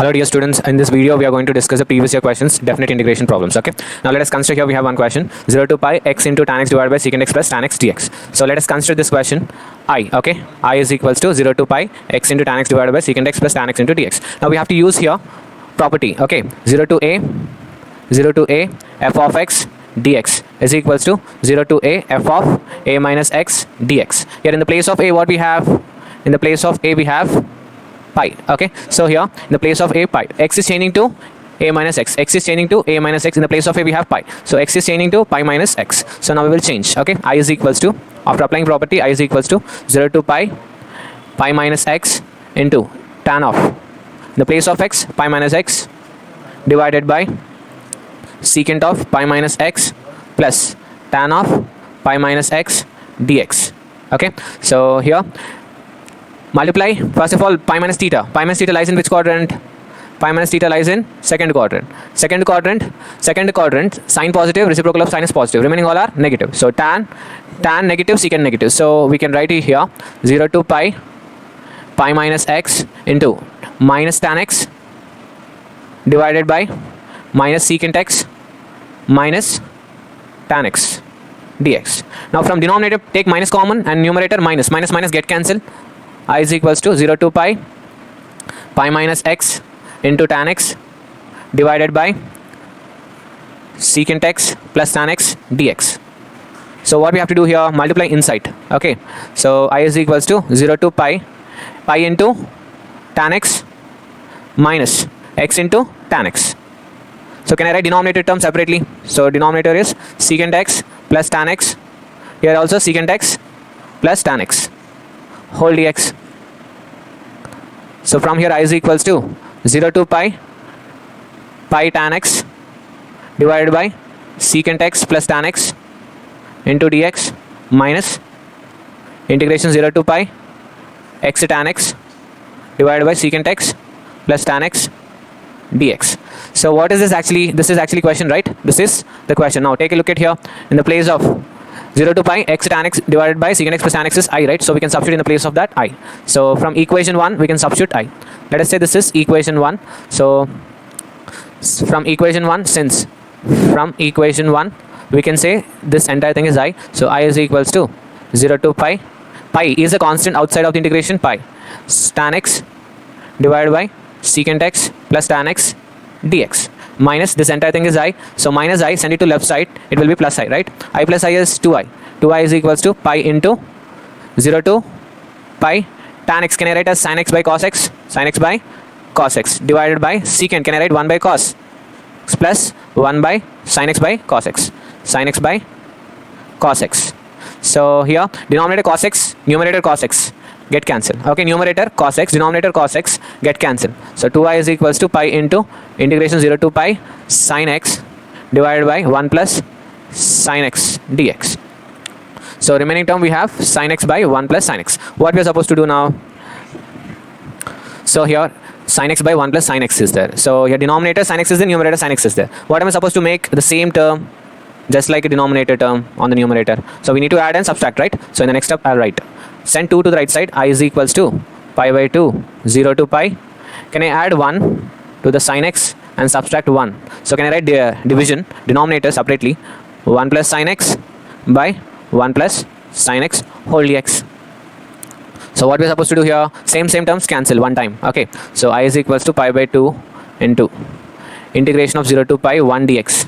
Hello dear students, in this video we are going to discuss the previous year questions, definite integration problems. Okay, now let us consider. Here we have one question, 0 to pi x into tan x divided by secant x plus tan x dx. So let us consider this question I. Okay, I is equals to 0 to pi x into tan x divided by secant x plus tan x into dx. Now we have to use here property. Okay, 0 to a f of x dx is equals to 0 to a f of a minus x dx. Here in the place of a, what we have? In the place of a we have pi. Okay, so here in the place of a, pi, x is changing to a minus x, x is changing to a minus x. In the place of a we have pi, so x is changing to pi minus x. So now we will change. Okay, I is equals to, after applying property, I is equals to 0 to pi minus x into tan of, in the place of x, pi minus x divided by secant of pi minus x plus tan of pi minus x dx. Okay, so here multiply, first of all, pi minus theta. Pi minus theta lies in which quadrant? Pi minus theta lies in second quadrant. Second quadrant, sign positive, reciprocal of sin is positive. Remaining all are negative. So tan negative, secant negative. So we can write it here 0 to pi minus x into minus tan x divided by minus secant x minus tan x dx. Now from denominator take minus common and numerator minus get cancelled. I is equals to 0 to pi minus x into tan x divided by secant x plus tan x dx. So what we have to do here, multiply inside. Okay, so I is equals to 0 to pi into tan x minus x into tan x. So can I write denominator term separately? So denominator is secant x plus tan x. Here also secant x plus tan x whole dx. So from here I is equals to 0 to pi tan x divided by secant x plus tan x into dx minus integration 0 to pi x tan x divided by secant x plus tan x dx. So what is this actually? This is actually question, right? This is the question. Now take a look at here. In the place of 0 to pi x tan x divided by secant x plus tan x is I, right? So we can substitute in the place of that I. So from equation 1 we can substitute I. Let us say this is equation 1. So from equation 1, since from equation 1 we can say this entire thing is I. So I is equals to 0 to pi is a constant outside of the integration, pi tan x divided by secant x plus tan x dx minus this entire thing is I. So minus I, send it to left side, it will be plus I, right? I plus I is 2I. 2I is equals to pi into 0 to pi tan x, can I write as sin x by cos x? Sin x by cos x divided by secant, can I write 1 by cos x plus 1 by sin x by cos x. Sin x by cos x. So here denominator cos x, numerator cos x get cancelled. Okay, numerator cos x, denominator cos x get cancelled. So 2I is equals to pi into integration 0 to pi sin x divided by 1 plus sin x dx. So remaining term we have sin x by 1 plus sin x. What we are supposed to do now? So here sin x by 1 plus sin x is there. So here denominator sin x is there, numerator sin x is there. What am I supposed to make? The same term just like a denominator term on the numerator. So we need to add and subtract, right? So in the next step I'll write, send 2 to the right side. I is equals to pi by 2 0 to pi. Can I add 1 to the sin x and subtract 1? So can I write the division denominator separately, 1 plus sin x by 1 plus sin x whole dx. So what we are supposed to do here, same terms cancel one time. Okay, so I is equals to pi by 2 into integration of 0 to pi 1 dx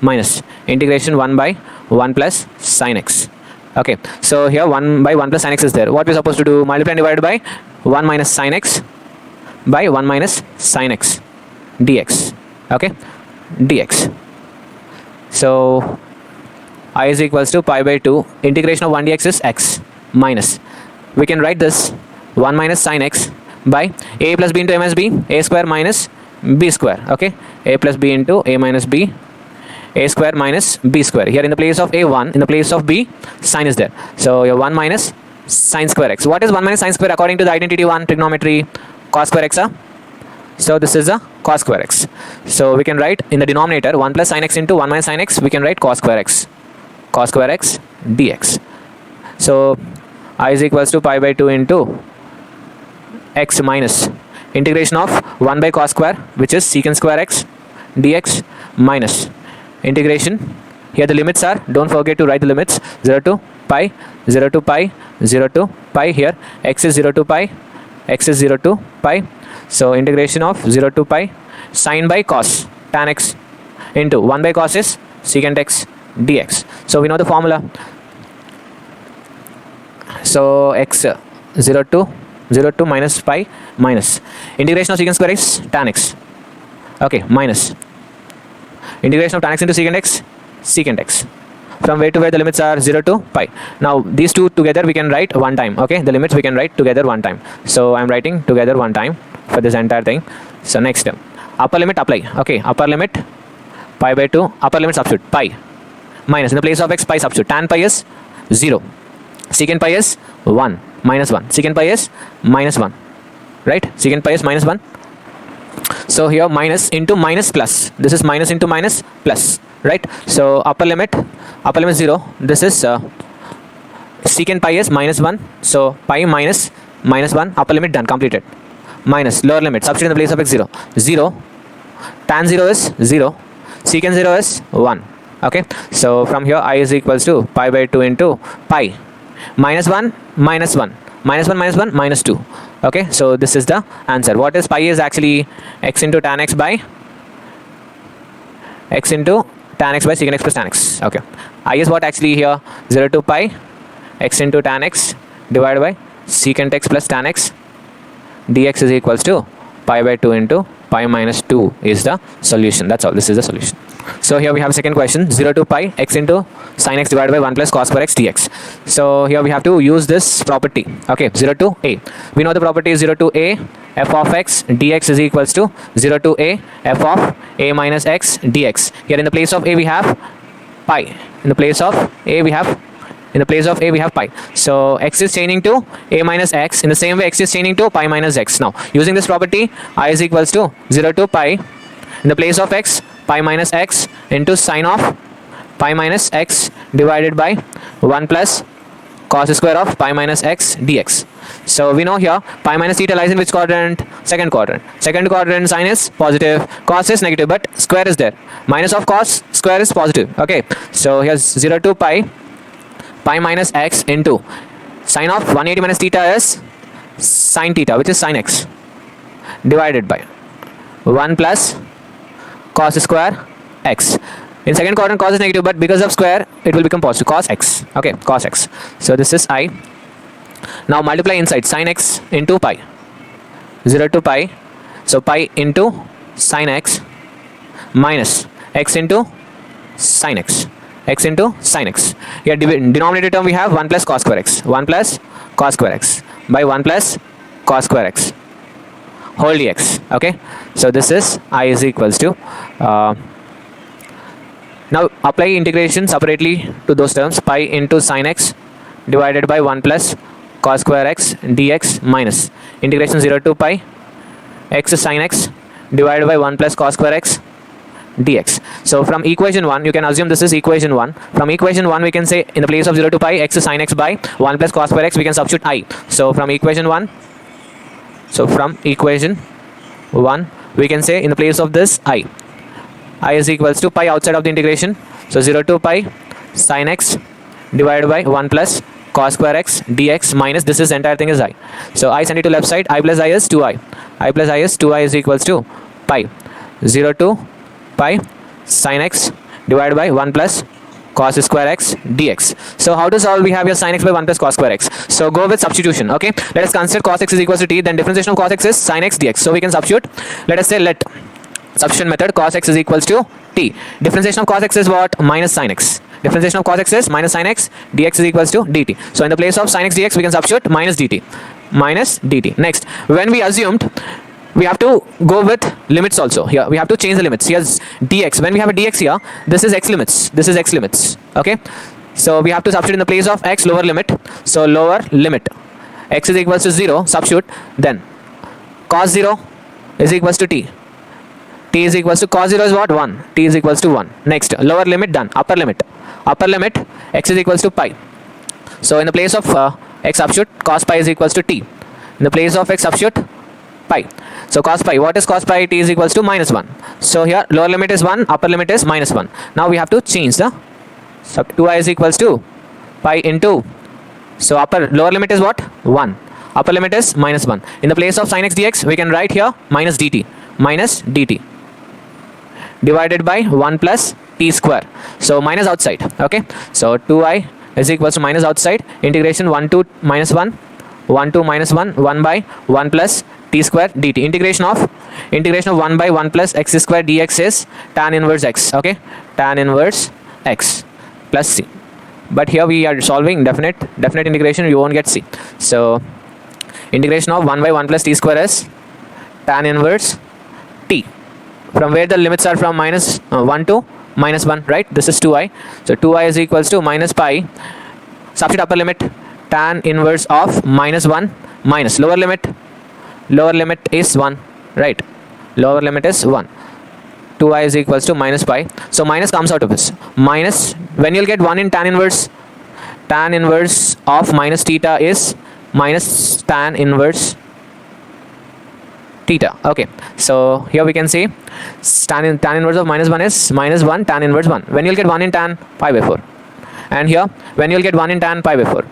minus integration 1 by 1 plus sin x. Okay, so here 1 by 1 plus sin x is there. What we are supposed to do, multiply and divide by 1 minus sin x by 1 minus sin x dx. Okay, dx. So I is equals to pi by 2 integration of 1 dx is x minus, we can write this 1 minus sin x by a plus b into a minus b, a square minus b square. Okay, a plus b into a minus b, a square minus b square. Here in the place of a 1, in the place of b sin is there. So your 1 minus sin square x. What is 1 minus sin square according to the identity 1 trigonometry? Cos square x. So this is a cos square x. So we can write in the denominator 1 plus sin x into 1 minus sin x, we can write cos square x dx. So I is equals to pi by 2 into x minus integration of 1 by cos square, which is secant square x dx, minus integration, here the limits are, don't forget to write the limits, 0 to pi, 0 to pi, 0 to pi, here x is 0 to pi, x is 0 to pi, so integration of 0 to pi sine by cos tan x into 1 by cos is secant x dx. So we know the formula. So x 0 to minus pi minus integration of secant square x tan x, okay, minus integration of tan x into secant x, from where to where the limits are 0 to pi. Now these two together we can write one time, okay, the limits we can write together one time, so I'm writing together one time for this entire thing. So next upper limit apply, okay, upper limit pi by 2, upper limit substitute pi minus in the place of x pi substitute, tan pi is 0, secant pi is 1 minus 1, secant pi is minus 1, right, secant pi is minus 1. So here minus into minus plus, this is minus into minus plus, right, so upper limit 0, this is secant pi is minus 1, so pi minus 1, upper limit done, completed, minus lower limit substitute in the place of x 0, tan 0 is 0, secant 0 is 1, okay, so from here I is equals to pi by 2 into pi minus 1 minus 1 minus 1 minus 1 minus 2, okay, so this is the answer. What is pi is actually x into tan x by secant x plus tan x, okay, I is what actually here 0 to pi x into tan x divided by secant x plus tan x dx is equals to pi by 2 into pi minus 2 is the solution. That's all, this is the solution. So here we have a second question, 0 to pi x into sin x divided by 1 plus cos square x dx. So here we have to use this property, okay, 0 to a, we know the property is 0 to a f of x dx is equals to 0 to a f of a minus x dx. Here in the place of a we have pi, in the place of a we have pi, so x is changing to a minus x, in the same way x is changing to pi minus x. Now using this property I is equals to 0 to pi, in the place of x pi minus x into sine of pi minus x divided by 1 plus cos square of pi minus x dx. So we know here pi minus theta lies in which quadrant? Second quadrant. Second quadrant sine is positive, cos is negative, but square is there, minus of cos, square is positive, okay, so here's 0 to pi minus x into sine of 180 minus theta is sine theta, which is sine x, divided by 1 plus cos square x. In second quadrant cos is negative, but because of square it will become positive, cos x, okay, cos x. So this is I. Now multiply inside, sine x into pi, 0 to pi, so pi into sine x minus x into sine x, x into sine x. Here denominator term we have 1 plus cos square x, 1 plus cos square x by 1 plus cos square x whole dx, okay, so this is I is equals to now apply integration separately to those terms, pi into sine x divided by 1 plus cos square x dx minus integration 0 to pi x sine x divided by 1 plus cos square x dx. So from equation 1 you can assume this is equation 1. From equation 1 we can say in the place of 0 to pi x sine x by 1 plus cos square x we can substitute I. So from equation 1 we can say in the place of this I is equals to pi outside of the integration, so 0 to pi sine x divided by 1 plus cos square x dx minus this is entire thing is I. So I send it to left side, I plus I is 2i, I plus I is 2i is equals to pi 0 to pi sine x divided by 1 plus cos square x dx. So how to solve? We have here sin x by 1 plus cos square x. So go with substitution, okay. Let us consider cos x is equals to t, then differentiation of cos x is sin x dx. So we can substitute, let us say let substitution method cos x is equals to t. Differentiation of cos x is what? Minus sin x. Differentiation of cos x is minus sin x, dx is equals to dt. So in the place of sin x dx we can substitute minus dt. Next, when we assumed, we have to go with limits also. Here we have to change the limits. Here's dx. When we have a dx here, this is x limits. This is x limits. Okay. So we have to substitute in the place of x lower limit. So lower limit x is equals to 0. Substitute. Then cos 0 is equals to t. T is equals to cos 0 is what? 1. T is equals to 1. Next, lower limit done. Upper limit x is equals to pi. So in the place of x substitute cos pi is equals to t. In the place of x substitute pi. So cos pi, what is cos pi? T is equals to minus 1. So here lower limit is 1, upper limit is minus 1. Now we have to change the, so 2i is equals to pi into, so lower limit is what? 1. Upper limit is minus 1. In the place of sin x dx, we can write here minus dt divided by 1 plus t square. So minus outside, okay. So 2i is equals to minus outside, integration 1 to minus 1, 1 to minus 1, 1 by 1 plus t square dt. Integration of 1 by 1 plus x square dx is tan inverse x, okay. Tan inverse x plus c. But here we are solving definite integration, you won't get c. So integration of 1 by 1 plus t square is tan inverse t, from where the limits are from minus 1 to minus 1, right? This is 2i. So 2i is equals to minus pi, substitute upper limit, tan inverse of minus 1 minus lower limit is 1, right? Lower limit is 1. 2i is equals to minus pi. So minus comes out of this. Minus, when you'll get 1 in tan inverse of minus theta is minus tan inverse theta. Okay, so here we can say tan inverse of minus 1 is minus 1 tan inverse 1. When you'll get 1 in tan, pi by 4. And here, when you'll get 1 in tan, pi by 4.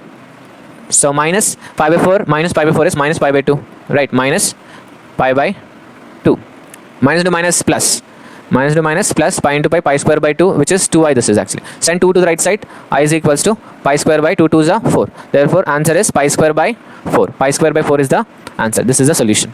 So minus pi by 4 minus pi by 4 is minus pi by 2, right? Minus pi by 2. Minus to minus plus. Minus to minus plus pi into pi square by 2, which is 2i. This is actually. Send 2 to the right side. I is equals to pi square by 2 is 4. Therefore, answer is pi square by 4. Pi square by 4 is the answer. This is the solution.